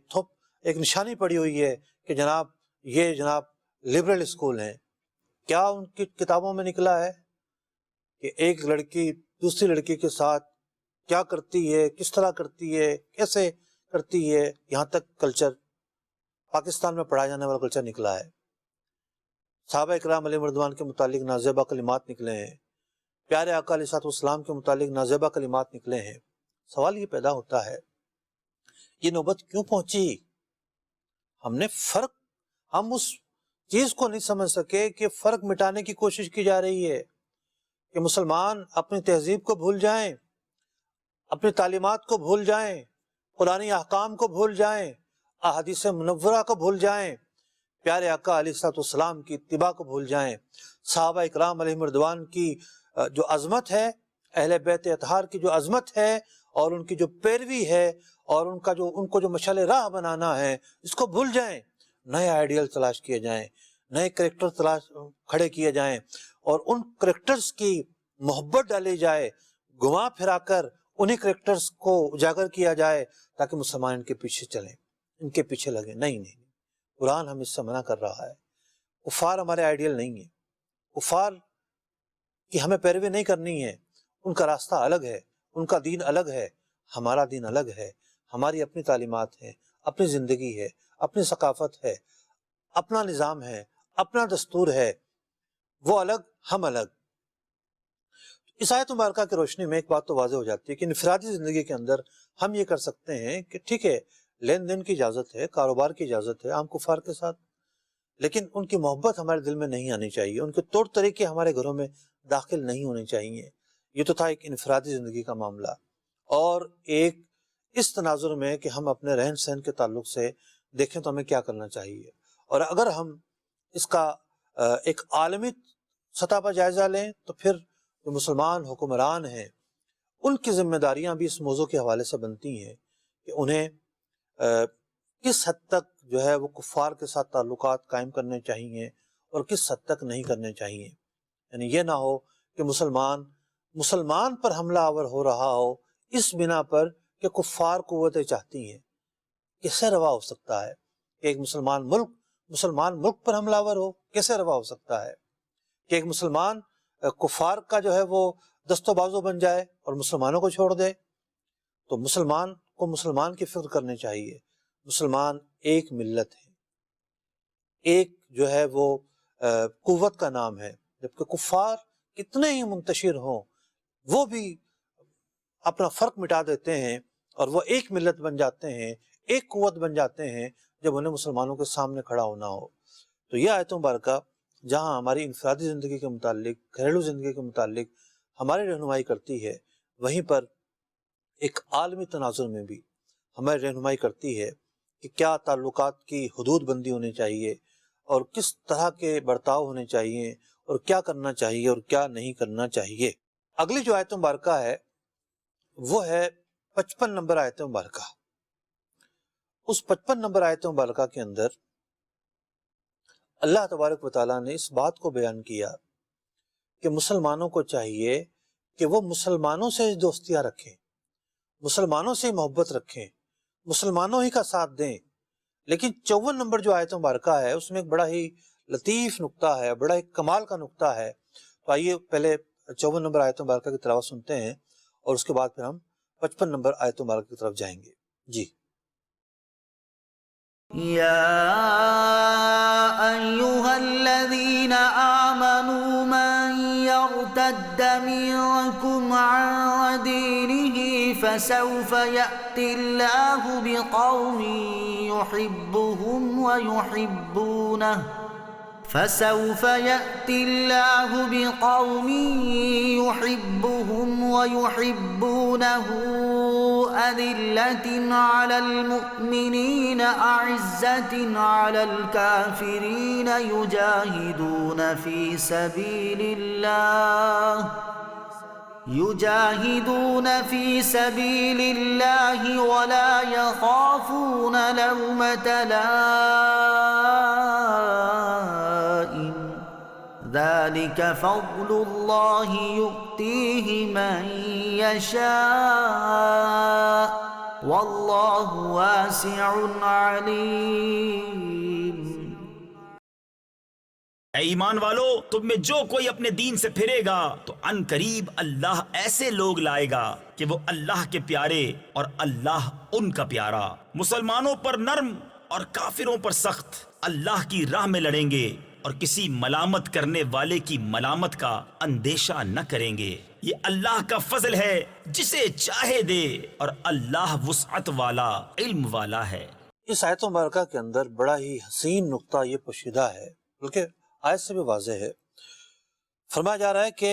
ایک نشانی پڑی ہوئی ہے کہ جناب یہ جناب لبرل اسکول ہیں۔ کیا ان کی کتابوں میں نکلا ہے کہ ایک لڑکی دوسری لڑکی کے ساتھ کیا کرتی ہے، کس طرح کرتی ہے، کیسے کرتی ہے، یہاں تک کلچر پاکستان میں پڑھایا جانے والا کلچر نکلا ہے۔ صحابہ اکرام علیہ مردوان کے متعلق نازیبہ کلمات نکلے ہیں، پیارے آقا علیہ الصلوۃ والسلام کے متعلق نازیبہ کلمات نکلے ہیں۔ سوال یہ پیدا ہوتا ہے یہ نوبت کیوں پہنچی؟ ہم اس چیز کو نہیں سمجھ سکے کہ فرق مٹانے کی کوشش کی جا رہی ہے کہ مسلمان اپنی تہذیب کو بھول جائیں، اپنی تعلیمات کو بھول جائیں، قرآنی احکام کو بھول جائیں، احادیث منورہ کو بھول جائیں، پیارے آقا علیہ الصلوۃ والسلام کی اتباع کو بھول جائیں، صحابہ اکرام علیہ مردوان کی جو عظمت ہے، اہل بیت اطہار کی جو عظمت ہے اور ان کی جو پیروی ہے اور ان کو جو مشعل راہ بنانا ہے، اس کو بھول جائیں۔ نئے آئیڈیل تلاش کیے جائیں، نئے کریکٹر کھڑے کیے جائیں، اور ان کریکٹرز کی محبت ڈالی جائے، گھما پھرا کر انہی کریکٹرز کو اجاگر کیا جائے تاکہ مسلمان ان کے پیچھے چلیں، ان کے پیچھے لگیں۔ نہیں، قرآن ہم اس سے منع کر رہا ہے۔ کفار ہمارے آئیڈیل نہیں ہیں، کفار کی ہمیں پیروی نہیں کرنی ہے، ان کا راستہ الگ ہے، ان کا دین الگ ہے، ہمارا دین الگ ہے، ہماری اپنی تعلیمات ہیں، اپنی زندگی ہے، اپنی ثقافت ہے، اپنا نظام ہے، اپنا دستور ہے، وہ الگ، ہم الگ۔ اس آیت مبارکہ کی روشنی میں ایک بات تو واضح ہو جاتی ہے کہ انفرادی زندگی کے اندر ہم یہ کر سکتے ہیں کہ ٹھیک ہے، لین دین کی اجازت ہے، کاروبار کی اجازت ہے عام کفار کے ساتھ، لیکن ان کی محبت ہمارے دل میں نہیں آنی چاہیے، ان کے طور طریقے ہمارے گھروں میں داخل نہیں ہونے چاہیے۔ یہ تو تھا ایک انفرادی زندگی کا معاملہ، اور ایک اس تناظر میں کہ ہم اپنے رہن سہن کے تعلق سے دیکھیں تو ہمیں کیا کرنا چاہیے، اور اگر ہم اس کا ایک عالمی سطح پر جائزہ لیں تو پھر جو مسلمان حکمران ہیں ان کی ذمہ داریاں بھی اس موضوع کے حوالے سے بنتی ہیں کہ انہیں کس حد تک جو ہے وہ کفار کے ساتھ تعلقات قائم کرنے چاہیے اور کس حد تک نہیں کرنے چاہیے۔ یعنی یہ نہ ہو کہ مسلمان پر حملہ آور ہو رہا ہو اس بنا پر کہ کفار قوتیں چاہتی ہیں۔ کیسے روا ہو سکتا ہے کہ ایک مسلمان ملک پر حملہ آور ہو؟ کیسے روا ہو سکتا ہے کہ ایک مسلمان کفار کا جو ہے وہ دست و بازو بن جائے اور مسلمانوں کو چھوڑ دے؟ تو مسلمان کو مسلمان کی فکر کرنی چاہیے۔ مسلمان ایک ملت ہے، ایک جو ہے وہ قوت کا نام ہے، جبکہ کفار کتنے ہی منتشر ہوں وہ بھی اپنا فرق مٹا دیتے ہیں اور وہ ایک ملت بن جاتے ہیں، ایک قوت بن جاتے ہیں جب انہیں مسلمانوں کے سامنے کھڑا ہونا ہو۔ تو یہ آیت مبارکہ جہاں ہماری انفرادی زندگی کے متعلق، گھریلو زندگی کے متعلق ہماری رہنمائی کرتی ہے، وہیں پر ایک عالمی تناظر میں بھی ہماری رہنمائی کرتی ہے کہ کیا تعلقات کی حدود بندی ہونی چاہیے اور کس طرح کے برتاؤ ہونے چاہیے اور کیا کرنا چاہیے اور کیا نہیں کرنا چاہیے۔ اگلی جو آیت مبارکہ ہے وہ ہے 55 نمبر آیت مبارکہ۔ اس 55 نمبر آیت مبارکہ کے اندر اللہ تبارک و تعالیٰ نے اس بات کو بیان کیا کہ مسلمانوں کو چاہیے کہ وہ مسلمانوں سے دوستیاں رکھیں، مسلمانوں سے محبت رکھیں، مسلمانوں ہی کا ساتھ دیں۔ لیکن 54 نمبر جو آیت مبارکہ ہے اس میں ایک بڑا ہی لطیف نقطہ ہے، بڑا ہی کمال کا نقطہ ہے۔ تو آئیے پہلے 54 نمبر آیت مبارکہ کی تلاوت سنتے ہیں اور اس کے بعد پھر ہم 55 نمبر آیت مبارکہ کی طرف جائیں گے۔ جی يا أيها الذين آمنوا من يرتد منكم عن دينه فسوف يأتي الله بقوم يحبهم ويحبونه أذلة على المؤمنين أعزة على الكافرين يجاهدون في سبيل الله ولا يخافون لومة لائم ذلك فضل الله يؤتيه من يشاء والله واسع عليم۔ اے ایمان والو، تم میں جو کوئی اپنے دین سے پھرے گا تو ان قریب اللہ ایسے لوگ لائے گا کہ وہ اللہ کے پیارے اور اللہ ان کا پیارا، مسلمانوں پر نرم اور کافروں پر سخت، اللہ کی راہ میں لڑیں گے اور کسی ملامت کرنے والے کی ملامت کا اندیشہ نہ کریں گے۔ یہ اللہ کا فضل ہے، جسے چاہے دے، اور اللہ وسعت والا، علم والا ہے۔ اس آیت مبارکہ کے اندر بڑا ہی حسین نقطہ یہ پوشیدہ ہے، بلکہ آیت سے بھی واضح ہے۔ فرمایا جا رہا ہے کہ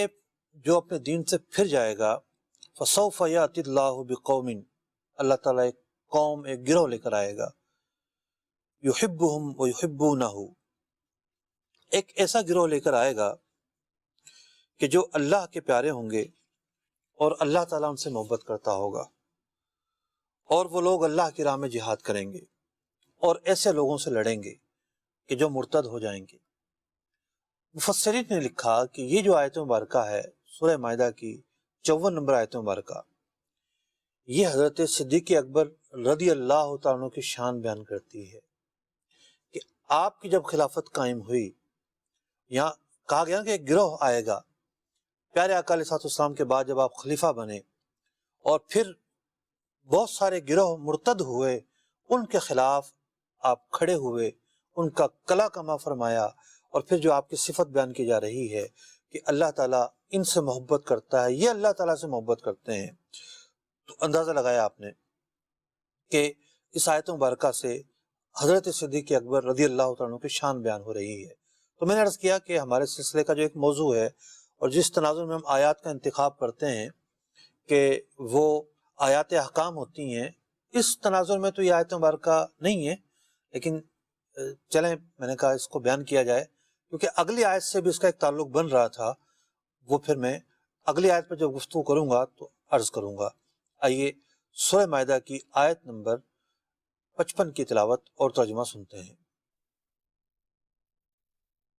جو اپنے دین سے پھر جائے گا فَسَوْفَ يَأْتِ اللَّهُ بِقَوْمٍ، اللہ تعالیٰ ایک قوم، ایک گروہ لے کر آئے گا، يُحِبُّهُمْ وَيُحِبُّونَهُ، ایک ایسا گروہ لے کر آئے گا کہ جو اللہ کے پیارے ہوں گے اور اللہ تعالیٰ ان سے محبت کرتا ہوگا، اور وہ لوگ اللہ کی راہ میں جہاد کریں گے اور ایسے لوگوں سے لڑیں گے کہ جو مرتد ہو جائیں گے۔ مفسرین نے لکھا کہ یہ جو آیت مبارکہ ہے سورہ مائدہ کی 54 نمبر آیت مبارکہ، یہ حضرت صدیق اکبر رضی اللہ تعالیٰ عنہ کی شان بیان کرتی ہے کہ آپ کی جب خلافت قائم ہوئی، یہاں کہا گیا کہ ایک گروہ آئے گا، پیارے آقا علیہ السلام کے بعد جب آپ خلیفہ بنے اور پھر بہت سارے گروہ مرتد ہوئے، ان کے خلاف آپ کھڑے ہوئے، ان کا کلا کما فرمایا، اور پھر جو آپ کی صفت بیان کی جا رہی ہے کہ اللہ تعالیٰ ان سے محبت کرتا ہے، یہ اللہ تعالیٰ سے محبت کرتے ہیں، تو اندازہ لگایا آپ نے کہ اس آیت مبارکہ سے حضرت صدیق اکبر رضی اللہ تعالیٰ عنہ کی شان بیان ہو رہی ہے۔ تو میں نے عرض کیا کہ ہمارے سلسلے کا جو ایک موضوع ہے اور جس تناظر میں ہم آیات کا انتخاب کرتے ہیں کہ وہ آیات احکام ہوتی ہیں، اس تناظر میں تو یہ آیت مبارکہ نہیں ہے، لیکن چلیں میں نے کہا اس کو بیان کیا جائے، کیونکہ اگلی آیت سے بھی اس کا ایک تعلق بن رہا تھا، وہ پھر میں اگلی آیت پر جب گفتگو کروں گا تو عرض کروں گا۔ آئیے سورہ مائدہ کی آیت نمبر 55 کی تلاوت اور ترجمہ سنتے ہیں۔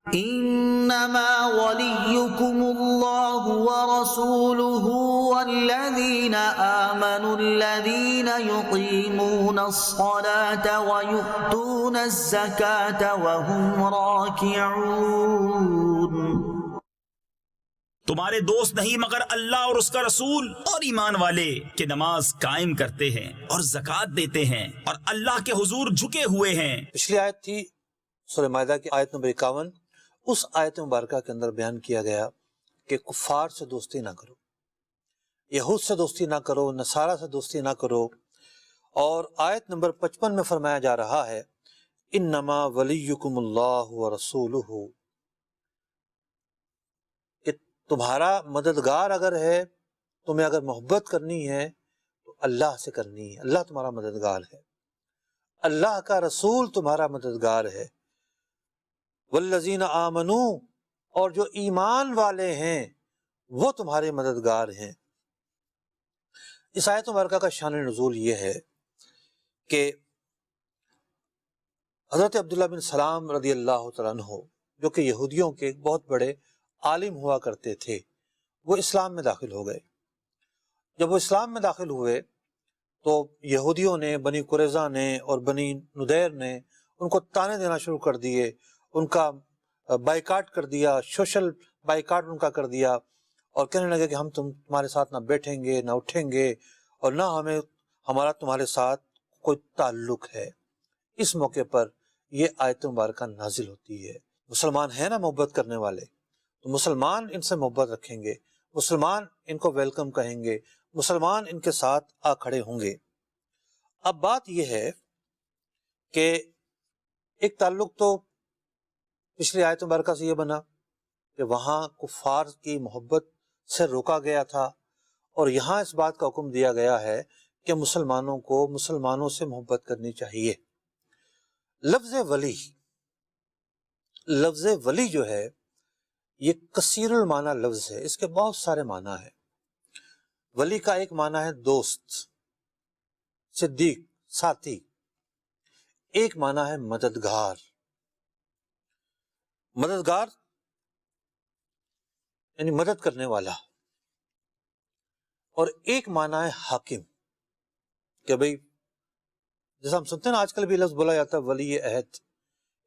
انما وليكم الله ورسوله والذين آمنوا الذين يقيمون الصلاة ويؤتون الزكاة وهم راكعون۔ تمہارے دوست نہیں مگر اللہ اور اس کا رسول اور ایمان والے کہ نماز قائم کرتے ہیں اور زکوٰۃ دیتے ہیں اور اللہ کے حضور جھکے ہوئے ہیں۔ پچھلی آیت تھی سورہ مائدہ کی آیت نمبر 51، اس آیت مبارکہ کے اندر بیان کیا گیا کہ کفار سے دوستی نہ کرو، یہود سے دوستی نہ کرو، نصارہ سے دوستی نہ کرو، اور آیت نمبر 55 میں فرمایا جا رہا ہے انما ولیکم اللہ ورسولہ، کہ تمہارا مددگار اگر ہے، تمہیں اگر محبت کرنی ہے تو اللہ سے کرنی ہے، اللہ تمہارا مددگار ہے، اللہ کا رسول تمہارا مددگار ہے، والذین آمنوا، اور جو ایمان والے ہیں وہ تمہارے مددگار ہیں۔ اس آیت مبارکہ کا شان نزول یہ ہے کہ حضرت عبداللہ بن سلام رضی اللہ تعالیٰ عنہ، جو کہ یہودیوں کے بہت بڑے عالم ہوا کرتے تھے، وہ اسلام میں داخل ہو گئے۔ جب وہ اسلام میں داخل ہوئے تو یہودیوں نے، بنی قریظہ نے اور بنی نذیر نے ان کو طعنے دینا شروع کر دیے، ان کا بائیکاٹ کر دیا، سوشل بائیکاٹ ان کا کر دیا، اور کہنے لگے کہ ہم تمہارے ساتھ نہ بیٹھیں گے، نہ اٹھیں گے، اور نہ ہمارا تمہارے ساتھ کوئی تعلق ہے۔ اس موقع پر یہ آیت مبارکہ نازل ہوتی ہے۔ مسلمان ہیں نا محبت کرنے والے، تو مسلمان ان سے محبت رکھیں گے، مسلمان ان کو ویلکم کہیں گے، مسلمان ان کے ساتھ آ کھڑے ہوں گے۔ اب بات یہ ہے کہ ایک تعلق تو پچھلی آیت مبارکہ سے یہ بنا کہ وہاں کفار کی محبت سے روکا گیا تھا، اور یہاں اس بات کا حکم دیا گیا ہے کہ مسلمانوں کو مسلمانوں سے محبت کرنی چاہیے۔ لفظ ولی جو ہے یہ کثیر المعنی لفظ ہے، اس کے بہت سارے معنی ہیں۔ ولی کا ایک معنی ہے دوست، صدیق، ساتھی۔ ایک معنی ہے مددگار، مددگار یعنی مدد کرنے والا۔ اور ایک معنی ہے حاکم، کہ بھئی جیسا ہم سنتے ہیں نا آج کل بھی لفظ بولا جاتا ہے ولی عہد،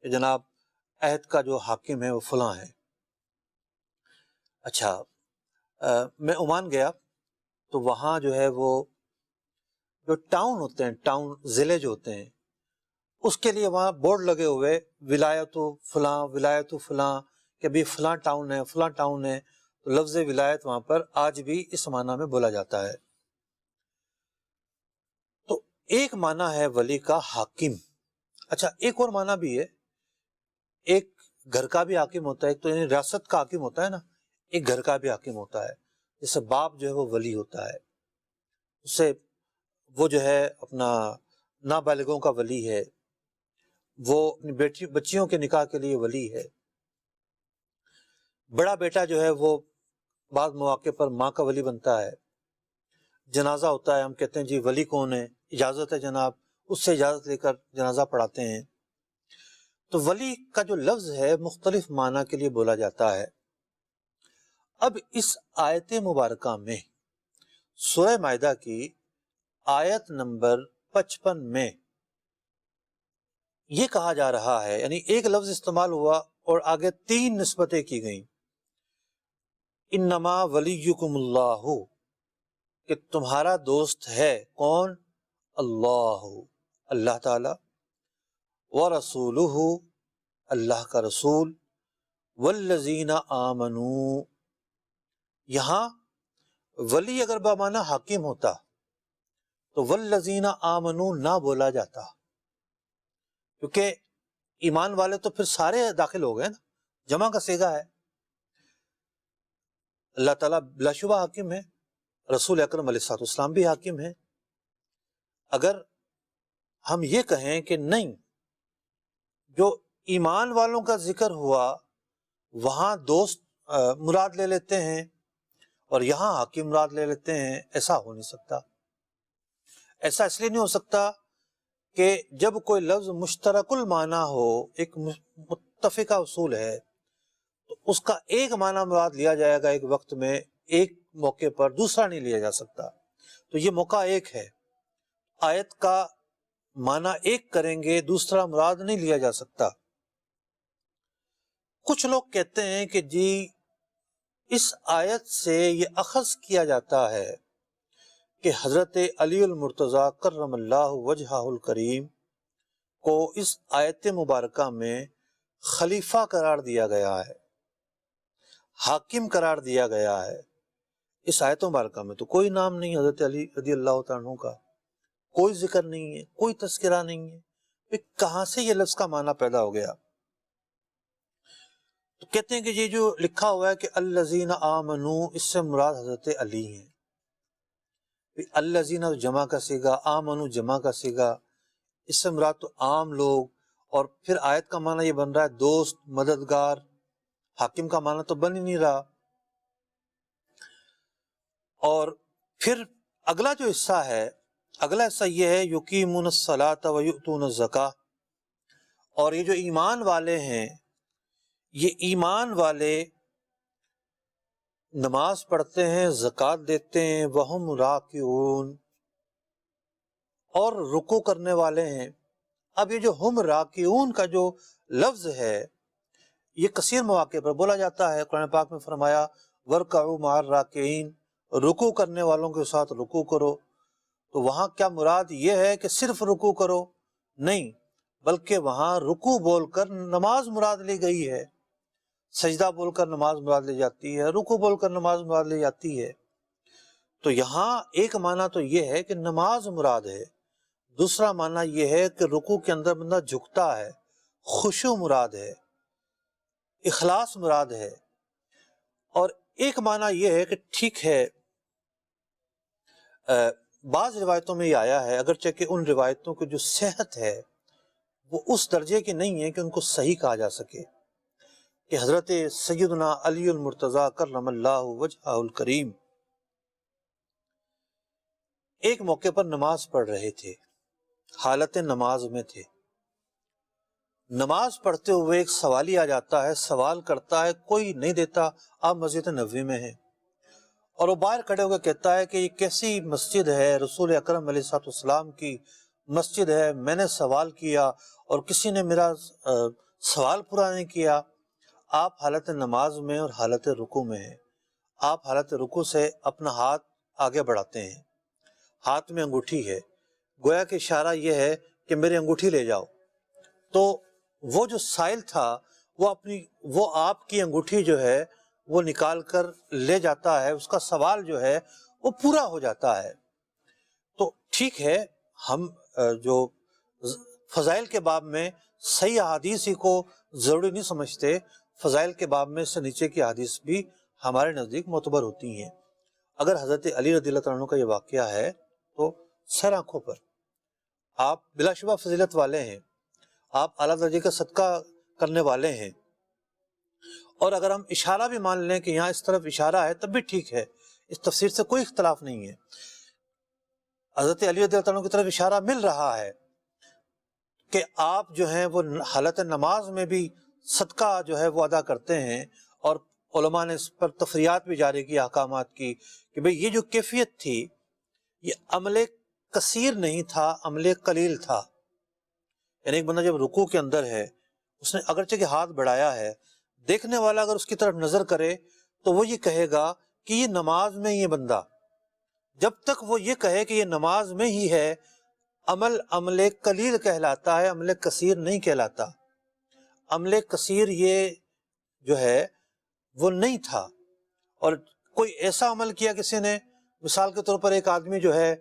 کہ جناب عہد کا جو حاکم ہے وہ فلاں ہے۔ اچھا، میں عمان گیا تو وہاں جو ہے وہ جو ٹاؤن ہوتے ہیں، ٹاؤن ضلع جو ہوتے ہیں، اس کے لیے وہاں بورڈ لگے ہوئے ولایت فلاں، ولایت فلاں، کہ بھی فلاں ٹاؤن ہے، فلاں ٹاؤن ہے۔ تو لفظ ولایت وہاں پر آج بھی اس معنی میں بولا جاتا ہے۔ تو ایک معنی ہے ولی کا حاکم۔ اچھا، ایک اور معنی بھی ہے، ایک گھر کا بھی حاکم ہوتا ہے، ایک تو یعنی ریاست کا حاکم ہوتا ہے نا، ایک گھر کا بھی حاکم ہوتا ہے۔ جیسے باپ جو ہے وہ ولی ہوتا ہے، اس سے وہ جو ہے اپنا نابالغوں کا ولی ہے، وہ اپنی بچیوں کے نکاح کے لیے ولی ہے۔ بڑا بیٹا جو ہے وہ بعض مواقع پر ماں کا ولی بنتا ہے۔ جنازہ ہوتا ہے، ہم کہتے ہیں جی ولی کون ہے، اجازت ہے جناب، اس سے اجازت لے کر جنازہ پڑھاتے ہیں۔ تو ولی کا جو لفظ ہے مختلف معنی کے لیے بولا جاتا ہے۔ اب اس آیت مبارکہ میں سورہ مائدہ کی آیت نمبر 55 میں یہ کہا جا رہا ہے، یعنی ایک لفظ استعمال ہوا اور آگے 3 نسبتیں کی گئیں۔ انما ولیکم اللہ، کہ تمہارا دوست ہے کون؟ اللہ، اللہ تعالی، ورسولہ، اللہ کا رسول، والذین آمنوا۔ یہاں ولی اگر بمعنی حاکم ہوتا تو والذین آمنوا نہ بولا جاتا، کیونکہ ایمان والے تو پھر سارے داخل ہو گئے نا، جمع کا صیغہ ہے۔ اللہ تعالیٰ بلا شبہ حاکم ہے، رسول اکرم علیہ السلام بھی حاکم ہے۔ اگر ہم یہ کہیں کہ نہیں، جو ایمان والوں کا ذکر ہوا وہاں دوست مراد لے لیتے ہیں اور یہاں حاکم مراد لے لیتے ہیں، ایسا ہو نہیں سکتا۔ ایسا اس لیے نہیں ہو سکتا کہ جب کوئی لفظ مشترک المعنی ہو، ایک متفقہ اصول ہے، تو اس کا ایک معنی مراد لیا جائے گا ایک وقت میں، ایک موقع پر دوسرا نہیں لیا جا سکتا۔ تو یہ موقع ایک ہے، آیت کا معنی ایک کریں گے، دوسرا مراد نہیں لیا جا سکتا۔ کچھ لوگ کہتے ہیں کہ جی اس آیت سے یہ اخذ کیا جاتا ہے کہ حضرت علی المرتضیٰ کرم اللہ وجہہ الکریم کو اس آیت مبارکہ میں خلیفہ قرار دیا گیا ہے، حاکم قرار دیا گیا ہے۔ اس آیت مبارکہ میں تو کوئی نام نہیں حضرت علی رضی اللہ تعالیٰ عنہ کا، کوئی ذکر نہیں ہے، کوئی تذکرہ نہیں ہے، پھر کہاں سے یہ لفظ کا معنی پیدا ہو گیا؟ تو کہتے ہیں کہ یہ جو لکھا ہوا ہے کہ الذین آمنوا، اس سے مراد حضرت علی ہیں۔ الذین جمع کا صیغہ، آمنوا جمع کا صیغہ، اس سے مراد تو عام لوگ، اور پھر آیت کا معنی یہ بن رہا ہے دوست، مددگار۔ حاکم کا معنی تو بن ہی نہیں رہا۔ اور پھر اگلا جو حصہ ہے، اگلا حصہ یہ ہے یقیمون الصلاۃ ویؤتون الزکاۃ، اور یہ جو ایمان والے ہیں، یہ ایمان والے نماز پڑھتے ہیں، زکوٰۃ دیتے ہیں، وہم راکعون، اور رکوع کرنے والے ہیں۔ اب یہ جو ہم راکعون کا جو لفظ ہے یہ کثیر مواقع پر بولا جاتا ہے۔ قرآن پاک میں فرمایا وَارْكَعُوا مَعَ الرَّاكِعِينَ، رکوع کرنے والوں کے ساتھ رکوع کرو۔ تو وہاں کیا مراد یہ ہے کہ صرف رکوع کرو؟ نہیں، بلکہ وہاں رکوع بول کر نماز مراد لی گئی ہے، سجدہ بول کر نماز مراد لی جاتی ہے، رکوع بول کر نماز مراد لی جاتی ہے۔ تو یہاں ایک معنی تو یہ ہے کہ نماز مراد ہے، دوسرا معنی یہ ہے کہ رکوع کے اندر بندہ جھکتا ہے، خشوع مراد ہے، اخلاص مراد ہے۔ اور ایک معنی یہ ہے کہ ٹھیک ہے، بعض روایتوں میں یہ آیا ہے، اگرچہ کہ ان روایتوں کی جو صحت ہے وہ اس درجے کی نہیں ہے کہ ان کو صحیح کہا جا سکے، کہ حضرت سیدنا علی المرتضیٰ کرم اللہ وجہہ الکریم ایک موقع پر نماز پڑھ رہے تھے، حالت نماز میں تھے۔ نماز پڑھتے ہوئے ایک سوالی آ جاتا ہے، سوال کرتا ہے، کوئی نہیں دیتا، آپ مسجد نبوی میں ہیں، اور وہ باہر کھڑے ہو کے کہتا ہے کہ یہ کیسی مسجد ہے، رسول اکرم علیہ الصلوۃ والسلام کی مسجد ہے، میں نے سوال کیا اور کسی نے میرا سوال پورا نہیں کیا۔ آپ حالت نماز میں اور حالت رکوع میں ہیں، آپ حالت رکوع سے اپنا ہاتھ آگے بڑھاتے ہیں، ہاتھ میں انگوٹھی ہے، گویا کہ اشارہ یہ ہے کہ میری انگوٹھی لے جاؤ۔ تو وہ جو سائل تھا وہ آپ کی انگوٹھی جو ہے وہ نکال کر لے جاتا ہے، اس کا سوال جو ہے وہ پورا ہو جاتا ہے۔ تو ٹھیک ہے، ہم جو فضائل کے باب میں صحیح احادیث ہی کو ضروری نہیں سمجھتے، فضائل کے باب میں اس سے نیچے کی احادیث بھی ہمارے نزدیک معتبر ہوتی ہیں۔ اگر حضرت علی رضی اللہ تعالیٰ عنہ کا یہ واقعہ ہے تو سر آنکھوں پر آپ بلا شبہ فضیلت والے ہیں، آپ اعلیٰ درجے کا صدقہ کرنے والے ہیں، اور اگر ہم اشارہ بھی مان لیں کہ یہاں اس طرف اشارہ ہے تب بھی ٹھیک ہے، اس تفسیر سے کوئی اختلاف نہیں ہے۔ حضرت علی رضی اللہ عنہ کی طرف اشارہ مل رہا ہے کہ آپ جو ہیں وہ حالت نماز میں بھی صدقہ جو ہے وہ ادا کرتے ہیں، اور علماء نے اس پر تفریعات بھی جاری کی، احکامات کی، کہ بھئی یہ جو کیفیت تھی یہ عمل کثیر نہیں تھا، عمل قلیل تھا۔ یعنی ایک بندہ جب رکوع کے اندر ہے، اس نے اگرچہ کہ ہاتھ بڑھایا ہے، دیکھنے والا اگر اس کی طرف نظر کرے تو وہ یہ کہے گا کہ یہ نماز میں یہ بندہ، جب تک وہ یہ کہے کہ یہ نماز میں ہی ہے، عمل قلیل کہلاتا ہے، عمل کثیر نہیں کہلاتا۔ عمل کثیر یہ جو ہے وہ نہیں تھا۔ اور کوئی ایسا عمل کیا کسی نے، مثال کے طور پر ایک آدمی جو ہے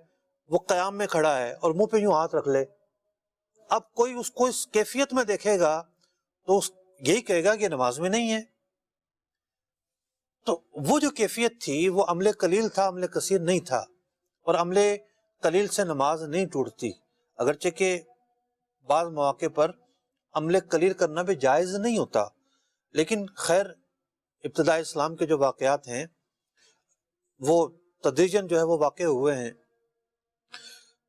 وہ قیام میں کھڑا ہے اور منہ پہ یوں ہاتھ رکھ لے، اب کوئی اس کو اس کیفیت میں دیکھے گا تو یہی کہے گا کہ نماز میں نہیں ہے۔ تو وہ جو کیفیت تھی وہ عمل قلیل تھا، عمل کثیر نہیں تھا، اور عمل قلیل سے نماز نہیں ٹوٹتی، اگرچہ کہ بعض مواقع پر عمل قلیل کرنا بھی جائز نہیں ہوتا، لیکن خیر ابتداء اسلام کے جو واقعات ہیں وہ تدریجاً جو ہے وہ واقع ہوئے ہیں۔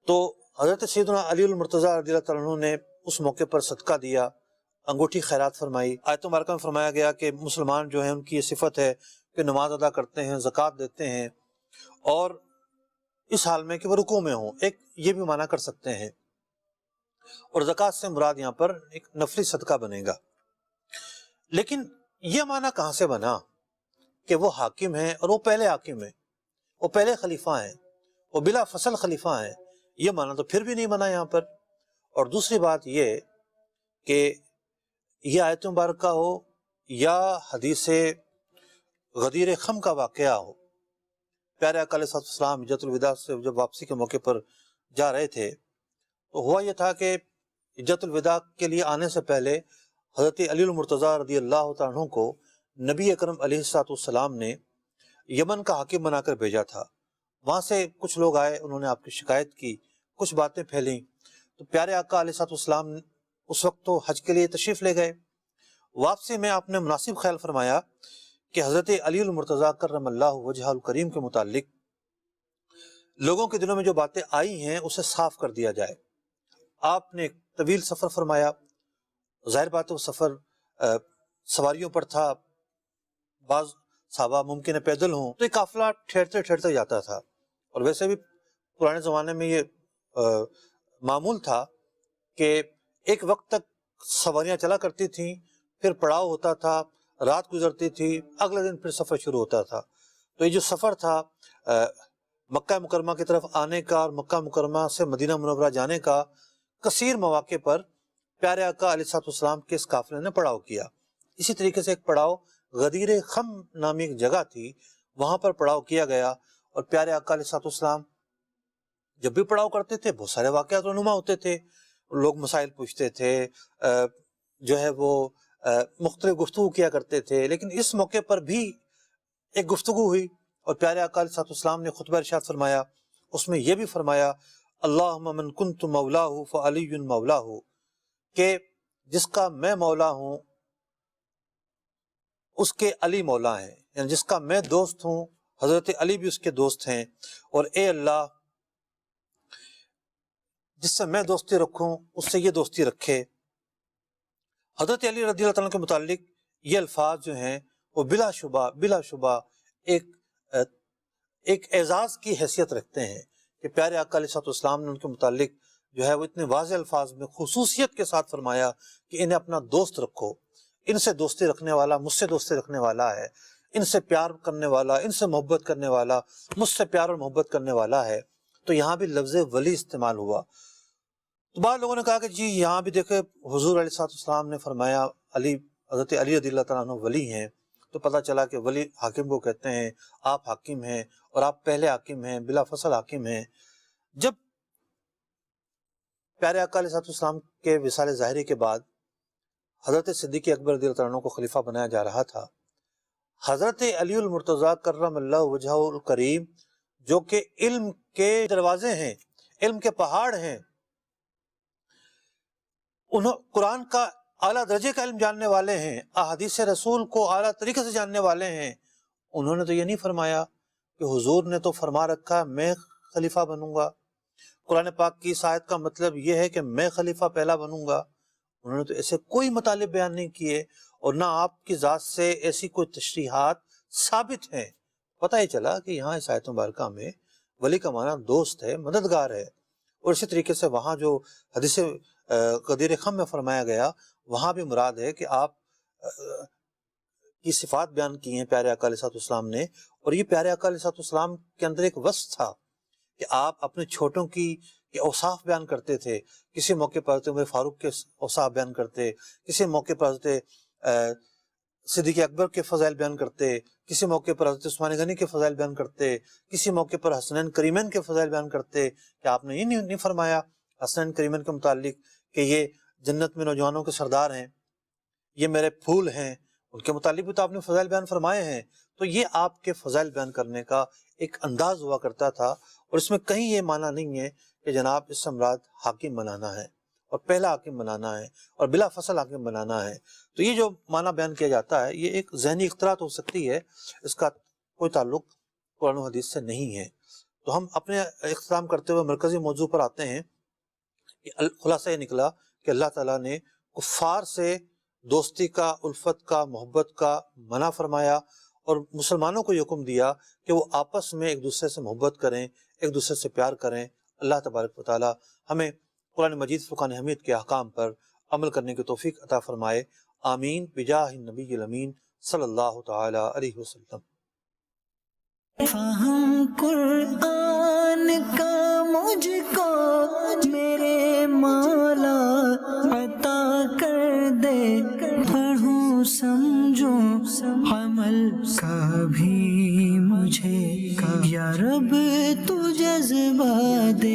تو حضرت سیدنا علی المرتضیٰ رضی اللہ تعالیٰ عنہ نے اس موقع پر صدقہ دیا، انگوٹھی خیرات فرمائی۔ آیت مبارکہ میں فرمایا گیا کہ مسلمان جو ہیں ان کی یہ صفت ہے کہ نماز ادا کرتے ہیں، زکوٰۃ دیتے ہیں، اور اس حال میں کہ وہ رکوع میں ہوں، ایک یہ بھی معنی کر سکتے ہیں۔ اور زکوٰۃ سے مراد یہاں پر ایک نفلی صدقہ بنے گا۔ لیکن یہ معنی کہاں سے بنا کہ وہ حاکم ہیں اور وہ پہلے حاکم ہیں، وہ پہلے خلیفہ ہیں، وہ بلا فصل خلیفہ ہیں؟ یہ معنی تو پھر بھی نہیں بنا یہاں پر۔ اور دوسری بات یہ کہ یہ آیت مبارکہ ہو یا حدیث غدیر خم کا واقعہ ہو، پیارے آقا علیہ السلام حجۃ الوداع سے جب واپسی کے موقع پر جا رہے تھے تو ہوا یہ تھا کہ حجۃ الوداع کے لیے آنے سے پہلے حضرت علی المرتضیٰ رضی اللہ تعالیٰ عنہ کو نبی اکرم علیہ السلام نے یمن کا حاکم بنا کر بھیجا تھا۔ وہاں سے کچھ لوگ آئے، انہوں نے آپ کی شکایت کی، کچھ باتیں پھیلیں، تو پیارے آقا علیہ السلام اس وقت تو حج کے لیے تشریف لے گئے۔ واپسی میں آپ نے مناسب خیال فرمایا کہ حضرت علی المرتضیٰ کرم اللہ وجہہ الکریم کے متعلق لوگوں کے دلوں میں جو باتیں آئی ہیں اسے صاف کر دیا جائے۔ آپ نے ایک طویل سفر فرمایا، ظاہر بات ہے وہ سفر سواریوں پر تھا، بعض صحابہ ممکن ہے پیدل ہوں، تو یہ قافلہ ٹھہرتے ٹھہرتے جاتا تھا۔ اور ویسے بھی پرانے زمانے میں یہ معمول تھا کہ ایک وقت تک سواریاں چلا کرتی تھیں، پھر پڑاؤ ہوتا تھا، رات گزرتی تھی، اگلے دن پھر سفر شروع ہوتا تھا۔ تو یہ جو سفر تھا مکہ مکرمہ کی طرف آنے کا اور مکہ مکرمہ سے مدینہ منورہ جانے کا، کثیر مواقع پر پیارے آقا علیہ الصلوۃ والسلام کے اس قافلے نے پڑاؤ کیا۔ اسی طریقے سے ایک پڑاؤ غدیر خم نامی ایک جگہ تھی، وہاں پر پڑاؤ کیا گیا، اور پیارے آقا علیہ الصلوۃ والسلام جب بھی پڑاؤ کرتے تھے بہت سارے واقعات رونما ہوتے تھے، لوگ مسائل پوچھتے تھے، جو ہے وہ مختلف گفتگو کیا کرتے تھے، لیکن اس موقع پر بھی ایک گفتگو ہوئی اور پیارے آقا علیہ الصلوۃ والسلام نے خطبہ ارشاد فرمایا، اس میں یہ بھی فرمایا اللہم من کنت مولاہ فعلی مولاہ، کہ جس کا میں مولا ہوں اس کے علی مولا ہیں، یعنی جس کا میں دوست ہوں حضرت علی بھی اس کے دوست ہیں، اور اے اللہ جس سے میں دوستی رکھوں اس سے یہ دوستی رکھے۔ حضرت علی رضی اللہ تعالیٰ کے متعلق یہ الفاظ جو ہیں وہ بلا شبہ ایک اعزاز کی حیثیت رکھتے ہیں کہ پیارے آقا علیہ الصلوۃ والسلام نے ان کے متعلق جو ہے وہ اتنے واضح الفاظ میں خصوصیت کے ساتھ فرمایا کہ انہیں اپنا دوست رکھو، ان سے دوستی رکھنے والا مجھ سے دوستی رکھنے والا ہے، ان سے پیار کرنے والا، ان سے محبت کرنے والا مجھ سے پیار اور محبت کرنے والا ہے۔ تو یہاں بھی لفظ ولی استعمال ہوا۔ تو بعض لوگوں نے کہا کہ جی یہاں بھی دیکھیں حضور علیہ الصلوۃ والسلام نے فرمایا حضرت علی رضی اللہ تعالیٰ عنہ ولی ہیں، تو پتہ چلا کہ ولی حاکم کو کہتے ہیں، آپ حاکم ہیں اور آپ پہلے حاکم ہیں، بلا فصل حاکم ہیں۔ جب پیارے آقا علیہ الصلوۃ والسلام کے وصال ظاہری کے بعد حضرت صدیق اکبر رضی اللہ عنہ کو خلیفہ بنایا جا رہا تھا، حضرت علی المرتضیٰ کرم اللہ وجہہ الکریم جو کہ علم کے دروازے ہیں، علم کے پہاڑ ہیں، قرآن کا اعلیٰ درجے کا علم جاننے والے ہیں، احادیث رسول کو اعلیٰ طریقے سے جاننے والے ہیں، انہوں نے تو یہ نہیں فرمایا کہ حضور نے تو فرما رکھا میں خلیفہ بنوں گا، قرآن پاک کی اس آیت کا مطلب یہ ہے کہ میں خلیفہ پہلا بنوں گا۔ انہوں نے تو ایسے کوئی مطالب بیان نہیں کیے، اور نہ آپ کی ذات سے ایسی کوئی تشریحات ثابت ہیں۔ پتہ ہی چلا کہ یہاں اس آیت مبارکہ میں ولی کا معنی دوست ہے، مددگار ہے، اور اسی طریقے سے وہاں جو حدیث غدیر خم میں فرمایا گیا وہاں بھی مراد ہے کہ آپ کی صفات بیان کی ہیں پیارے آقا علیہ الصلوۃ والسلام نے، اور یہ پیارے آقا علیہ الصلوۃ والسلام کے اندر ایک وصف تھا کہ آپ اپنے چھوٹوں کی اوصاف بیان کرتے تھے۔ کسی موقع پر حضرت عمر فاروق کے اوصاف بیان کرتے، کسی موقع پر حضرت صدیق اکبر کے فضائل بیان کرتے، کسی موقع پر حضرت عثمان غنی کے فضائل بیان کرتے، کسی موقع پر حسنین کریمین کے فضائل بیان کرتے۔ کہ آپ نے یہ نہیں فرمایا حسنین کریمین کے متعلق کہ یہ جنت میں نوجوانوں کے سردار ہیں، یہ میرے پھول ہیں، ان کے متعلق بھی تو آپ نے فضائل بیان فرمائے ہیں۔ تو یہ آپ کے فضائل بیان کرنے کا ایک انداز ہوا کرتا تھا، اور اس میں کہیں یہ معنی نہیں ہے کہ جناب اس سے مراد حاکم بنانا ہے اور پہلا حاکم بنانا ہے اور بلا فصل حاکم بنانا ہے۔ تو یہ جو معنی بیان کیا جاتا ہے یہ ایک ذہنی اختراع ہو سکتی ہے، اس کا کوئی تعلق قرآن و حدیث سے نہیں ہے۔ تو ہم اپنے اختتام کرتے ہوئے مرکزی موضوع پر آتے ہیں کہ خلاصہ یہ نکلا کہ اللہ تعالیٰ نے کفار سے دوستی کا، الفت کا، محبت کا منع فرمایا، اور مسلمانوں کو یہ حکم دیا کہ وہ آپس میں ایک دوسرے سے محبت کریں، ایک دوسرے سے پیار کریں۔ اللہ تبارک و تعالیٰ ہمیں قرآن مجید فرقان حمید کے احکام پر عمل کرنے کی توفیق عطا فرمائے، آمین بجاہ النبی الامین صلی اللہ تعالی علیہ وسلم۔ فہم قرآن کا مجھ کو میرے مولا عطا کر دے، پڑھوں سمجھوں عمل کا بھی مجھے یا رب تو جذبہ دے۔